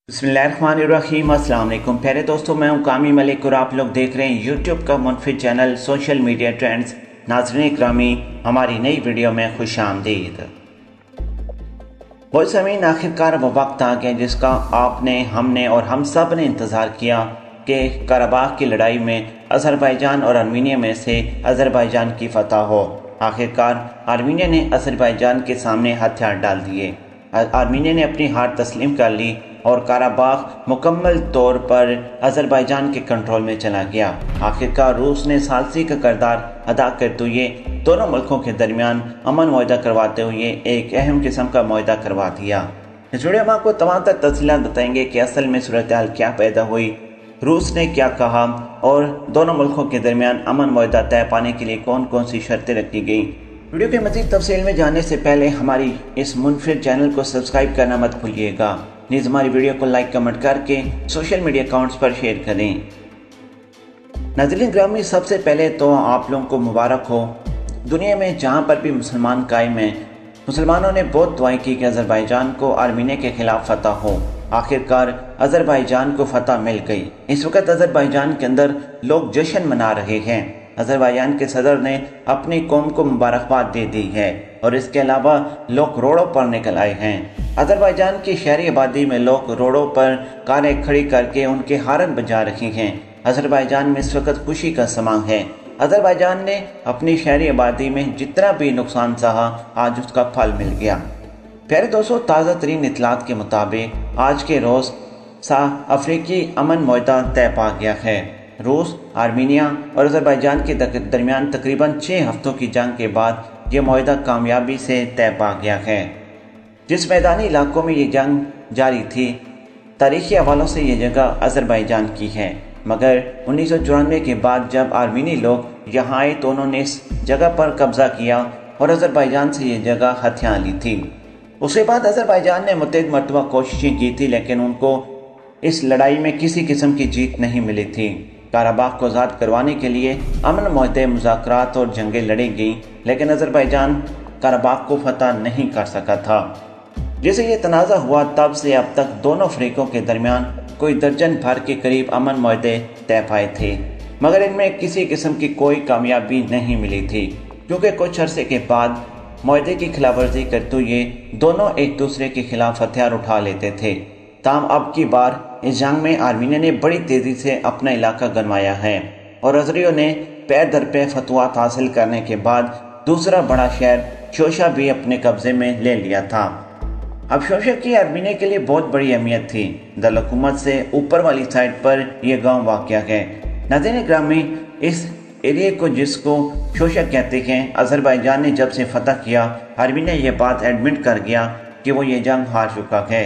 बिस्मिल्लाहिर्रहमानिर्रहीम। अस्सलाम वालेकुम प्यारे दोस्तों, मैं हूं कामी मलिक और आप लोग देख रहे हैं यूट्यूब का मुनफिद चैनल सोशल मीडिया ट्रेंड्स। नाज़रीन इकरामी, हमारी नई वीडियो में खुश आमदीद। बहुत ज़मीन, आखिरकार वो वक्त आ गया जिसका आपने, हमने और हम सब ने इंतज़ार किया कि कराबाख की लड़ाई में अज़रबैजान और आर्मीनिया में से अज़रबैजान की फतह हो। आखिरकार आर्मीनिया ने अज़रबैजान के सामने हथियार डाल दिए। आर्मीनिया ने अपनी हार तस्लीम कर ली और कराबाख मुकम्मल तौर पर अज़रबैजान के कंट्रोल में चला गया। आखिरकार रूस ने सालसी का किरदार अदा करते हुए दोनों मुल्कों के दरमियान अमन मुआहदा करवाते हुए एक अहम किस्म का मुआहदा करवा दिया। इस वीडियो में आपको तमाम तर तफसीलात बताएंगे कि असल में सूरत हाल क्या पैदा हुई, रूस ने क्या कहा और दोनों मुल्कों के दरमियान अमन मुआहदा तय पाने के लिए कौन कौन सी शर्तें रखी गई। वीडियो के मज़ीद तफसील में जाने से पहले हमारी इस मुनफरिद चैनल को सब्सक्राइब करना मत भूलिएगा। प्लीज़ हमारी वीडियो को लाइक कमेंट करके सोशल मीडिया अकाउंट्स पर शेयर करें। नाज़रीन ग्रामी, सबसे पहले तो आप लोगों को मुबारक हो। दुनिया में जहाँ पर भी मुसलमान कायम हैं, मुसलमानों ने बहुत दुआएं की कि अज़रबैजान को आर्मीनिया के खिलाफ फतह हो। आखिरकार अज़रबैजान को फतह मिल गई। इस वक्त अज़रबैजान के अंदर लोग जश्न मना रहे हैं। अज़रबैजान के सदर ने अपनी कौम को मुबारकबाद दे दी है और इसके अलावा लोग रोडों पर निकल आए हैं। अज़रबैजान की शहरी आबादी में लोग रोडों पर कारें खड़ी करके उनके हारन बजा रहे हैं। अज़रबैजान में इस वक्त खुशी का समा है। अज़रबैजान ने अपनी शहरी आबादी में जितना भी नुकसान सहा, आज उसका फल मिल गया। प्यारे दोस्तों, ताज़ा तरीन इतलात के मुताबिक आज के रोज़ अफ्रीकी अमन मुआहदा तय पा गया है। रूस, आर्मीनिया और अज़रबैजान के दरमियान तकरीबन 6 हफ्तों की जंग के बाद ये मुआहदा कामयाबी से तय पा गया है। जिस मैदानी इलाकों में ये जंग जारी थी, तारीखी हवालों से ये जगह अज़रबैजान की है, मगर 1994 के बाद जब आर्मीनी लोग यहाँ आए तो उन्होंने इस जगह पर कब्ज़ा किया और अज़रबैजान से ये जगह हथिया ली थी। उसके बाद अज़रबैजान ने मुतअद्दिद मरतबा कोशिशें की थी, लेकिन उनको इस लड़ाई में किसी किस्म की जीत नहीं मिली थी। कराबाख को आज़ाद करवाने के लिए अमन मुआहदे, मुज़ाकरात और जंगें लड़ी गईं, लेकिन अज़रबैजान कराबाख को फतह नहीं कर सका था। जैसे ये तनाज़ा हुआ, तब से अब तक दोनों फरीकों के दरमियान कोई दर्जन भर के करीब अमन मुआहदे तय पाए थे, मगर इनमें किसी किस्म की कोई कामयाबी नहीं मिली थी, क्योंकि कुछ अरसे के बाद मुआहदे की खिलाफवर्जी करते हुए दोनों एक दूसरे के खिलाफ हथियार उठा लेते थे। ताहम अब की बार इस जंग में आर्मीनिया ने बड़ी तेज़ी से अपना इलाका गंवाया है और अज़रियों ने पैर दर पे फतवात हासिल करने के बाद दूसरा बड़ा शहर शोशा भी अपने कब्ज़े में ले लिया था। अब शोशा की आर्मीनिया के लिए बहुत बड़ी अहमियत थी। दारुल-हुकूमत से ऊपर वाली साइड पर यह गांव वाक़या है। नाज़रीन ग्रामी, इस एरिया को जिसको शोशा कहते हैं, अज़रबैजान ने जब से फतह किया, आर्मीनिया ये बात एडमिट कर गया कि वो ये जंग हार चुका है,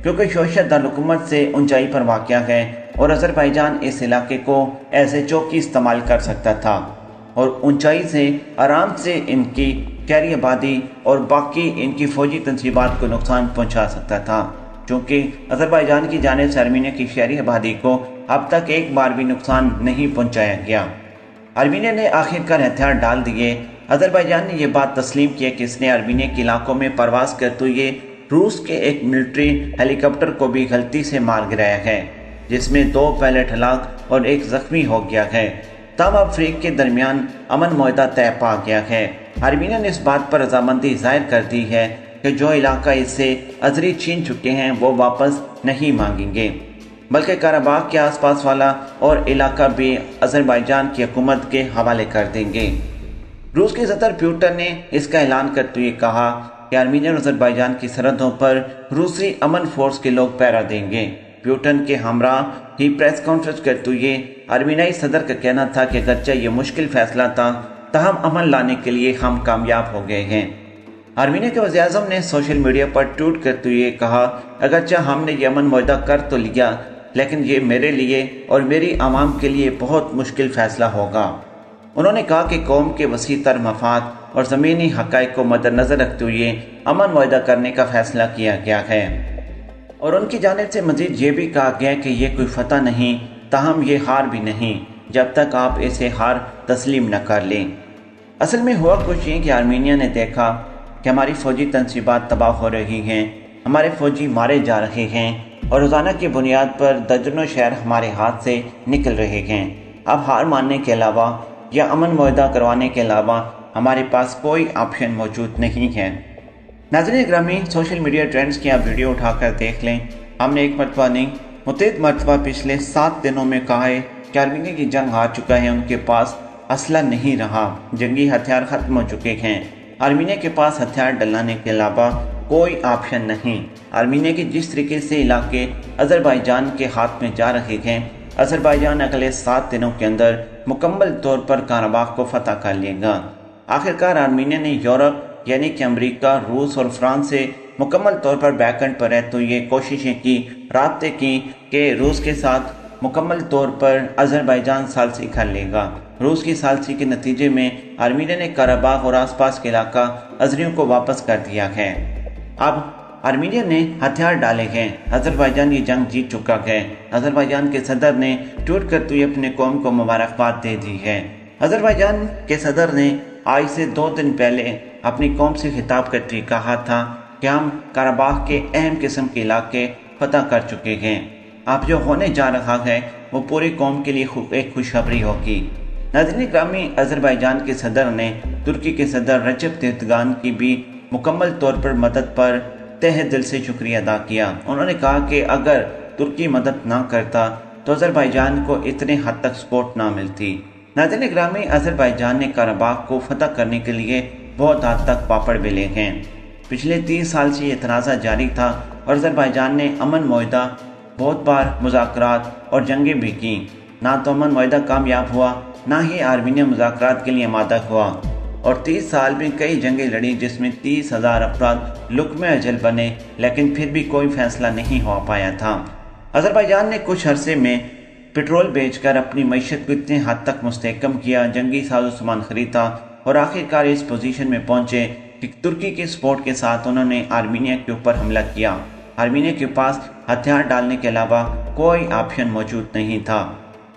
क्योंकि शोशा दारुल-हुकूमत से ऊंचाई पर वाक़या है और अज़रबैजान इस इलाके को ऐसे चौकी इस्तेमाल कर सकता था और ऊंचाई से आराम से इनकी शहरी आबादी और बाकी इनकी फ़ौजी तंसीबात को नुकसान पहुंचा सकता था, क्योंकि अज़रबैजान की जानिब से आर्मीनिया की शहरी आबादी को अब तक एक बार भी नुकसान नहीं पहुँचाया गया। आर्मीनिया ने आखिरकार हथियार डाल दिए। अज़रबैजान ने यह बात तस्लीम की कि इसने आर्मीनिया के इलाकों में परवास करते हुए रूस के एक मिलिट्री हेलीकॉप्टर को भी गलती से मार गिराया है, जिसमें 2 पायलट हलाक और 1 जख्मी हो गया है। तब अफ्रीका के दरमियान अमन मुआहदा तय पा गया है। आर्मीनिया ने इस बात पर रजामंदी जाहिर कर दी है कि जो इलाका इससे अज़री छीन चुके हैं वो वापस नहीं मांगेंगे, बल्कि कराबाख के आसपास वाला और इलाका भी अज़रबैजान की हुकूमत के हवाले कर देंगे। रूस के सदर पुतिन ने इसका ऐलान करते हुए कहा कि आर्मीनिया और अज़रबैजान की सरहदों पर रूसी अमन फोर्स के लोग पहरा देंगे। पुतिन के हमरा ही प्रेस कॉन्फ्रेंस करते हुए आर्मीनियाई सदर का कहना था कि अगरचे ये मुश्किल फैसला था, ताहम अमन लाने के लिए हम कामयाब हो गए हैं। आर्मीनिया के वज़ीर-ए-आज़म ने सोशल मीडिया पर ट्वीट करते हुए कहा, अगरचे हमने ये अमन मुआहदा कर तो लिया, लेकिन ये मेरे लिए और मेरी आवाम के लिए बहुत मुश्किल फैसला होगा। उन्होंने कहा कि कौम के वसी तर मफाद और ज़मीनी हक़ाइक़ को मद्देनज़र रखते हुए अमन मुआहदा करने का फ़ैसला किया गया है और उनकी जानिब से मज़ीद ये भी कहा गया कि ये कोई फतह नहीं, ताहम ये हार भी नहीं जब तक आप इसे हार तस्लीम न कर लें। असल में हुआ कुछ ये कि आर्मीनिया ने देखा कि हमारी फ़ौजी तनसीबात तबाह हो रही हैं, हमारे फ़ौजी मारे जा रहे हैं, اور روزانہ کی بنیاد پر درجنوں شہر ہمارے ہاتھ سے نکل رہے ہیں۔ اب ہار ماننے کے علاوہ یا امن معاہدہ کروانے کے علاوہ ہمارے پاس کوئی آپشن موجود نہیں ہے۔ ناظرین گرامی، سوشل میڈیا ٹرینڈز کی آپ ویڈیو اٹھا کر دیکھ لیں۔ ہم نے ایک مرتبہ نہیں متعدد مرتبہ پچھلے 7 دنوں میں کہا ہے کہ آرمینیا کی جنگ ہار چکا ہے، ان کے پاس اسلحہ نہیں رہا، جنگی ہتھیار ختم ہو چکے ہیں۔ آرمینیا کے پاس ہتھیار ڈلانے کے علاوہ کوئی آپشن نہیں۔ آرمینیا کے جس طریقے سے علاقے آذربائیجان کے ہاتھ میں جا رہے ہیں، آذربائیجان اگلے 7 دنوں کے اندر مکمل طور پر قرباخ کو فتح کر لے گا۔ آخرکار آرمینیا نے یورپ یعنی کہ امریکہ، روس اور فرانس سے مکمل طور پر بیک اینڈ پر رہتے ہوئے یہ کوششیں کی، رابطے کی کہ روس کے ساتھ مکمل طور پر آذربائیجان ثالثی کر لے گا۔ روس کی ثالثی کے نتیجے میں آرمینیا نے قرباخ اور آس پاس کے علاقہ آذریوں کو واپس کر دیا ہے۔ اب آرمینیا نے ہتھیار ڈالے ہیں، آذربائیجان یہ جنگ جیت چکا ہے۔ آذربائیجان کے صدر نے ٹویٹ کرتے ہوئے اپنے قوم کو مبارکباد دے دی ہے۔ آذربائیجان کے صدر نے آج سے 2 دن پہلے اپنی قوم سے خطاب کرتے کہا تھا کہ ہم قرباخ کے اہم قسم کے علاقے فتح کر چکے ہیں۔ اب جو ہونے جا رہا ہے وہ پوری قوم کے لیے ایک خوشخبری ہوگی۔ ناظرین گرامی، آذربائیجان کے صدر نے ترکی کے صدر رجب طیب ایردوان کی بھی مکمل طور پر مدد پر تہہ دل سے شکریہ ادا کیا۔ انہوں نے کہا کہ اگر ترکی مدد نہ کرتا تو آذربائیجان کو اتنے حد تک سپورٹ نہ ملتی۔ ناظرین گرامی، آذربائیجان نے قرباخ کو فتح کرنے کے لیے بہت حد تک پاپڑ بیلے ہیں۔ پچھلے 30 سال سے یہ اعتراضہ جاری تھا اور آذربائیجان نے امن معاہدہ بہت بار مذاکرات اور جنگیں بھی کی، نہ تو امن معاہدہ کامیاب ہوا، نہ ہی آرمینیا مذاکرات کے لیے آمادہ ہوا، اور 30 سال میں کئی جنگیں لڑی جس میں 30,000 افراد لقمہ اجل بنے، لیکن پھر بھی کوئی فیصلہ نہیں ہو پایا تھا۔ آذربائیجان نے کچھ عرصے میں پیٹرول بیچ کر اپنی معیشت کو اتنے حد تک مستحکم کیا، جنگی ساز و سامان خریدا اور آخرکار اس پوزیشن میں پہنچے کہ ترکی کے سپورٹ کے ساتھ انہوں نے آرمینیا کے اوپر حملہ کیا۔ آرمینیا کے پاس ہتھیار ڈالنے کے علاوہ کوئی آپشن موجود نہیں تھا۔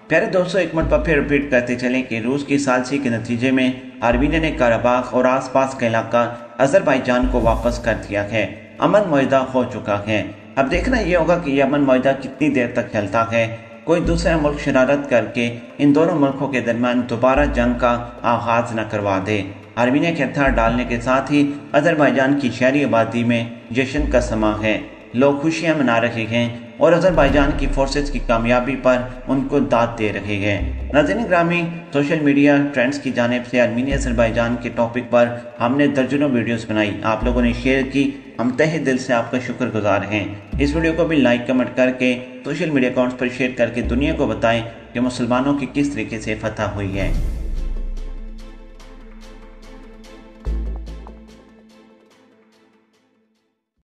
پیارے دوستو، ایک مرتبہ پھر ریپیٹ کرتے چلیں کہ روس کی ثالثی کے نتیجے میں آرمینیا نے قرباخ اور آس پاس کا علاقہ آذربائیجان کو واپس کر دیا ہے۔ امن معاہدہ ہو چکا ہے۔ اب دیکھنا یہ ہوگا کہ یہ امن معاہدہ کتنی دیر تک چلتا ہے۔ کوئی دوسرا ملک شرارت کر کے ان دونوں ملکوں کے درمیان دوبارہ جنگ کا آغاز نہ کروا دے۔ آرمینیا کے ہتھیار ڈالنے کے ساتھ ہی آذربائیجان کی شہری آبادی میں جشن کا سماں ہے، لوگ خوشیاں منا رہے ہیں اور آذربائیجان کی فورسز کی کامیابی پر ان کو داد دے رہے ہیں۔ ناظرین گرامی، سوشل میڈیا ٹرینڈز کی جانب سے آرمینیا آذربائیجان کے ٹاپک پر ہم نے درجنوں ویڈیوز بنائی، آپ لوگوں نے شیئر کی، ہم تہہ دل سے آپ کا شکر گزار ہیں۔ اس ویڈیو کو بھی لائک کمنٹ کر کے سوشل میڈیا اکاؤنٹس پر شیئر کر کے دنیا کو بتائیں کہ مسلمانوں کی کس طریقے سے فتح ہوئی ہے۔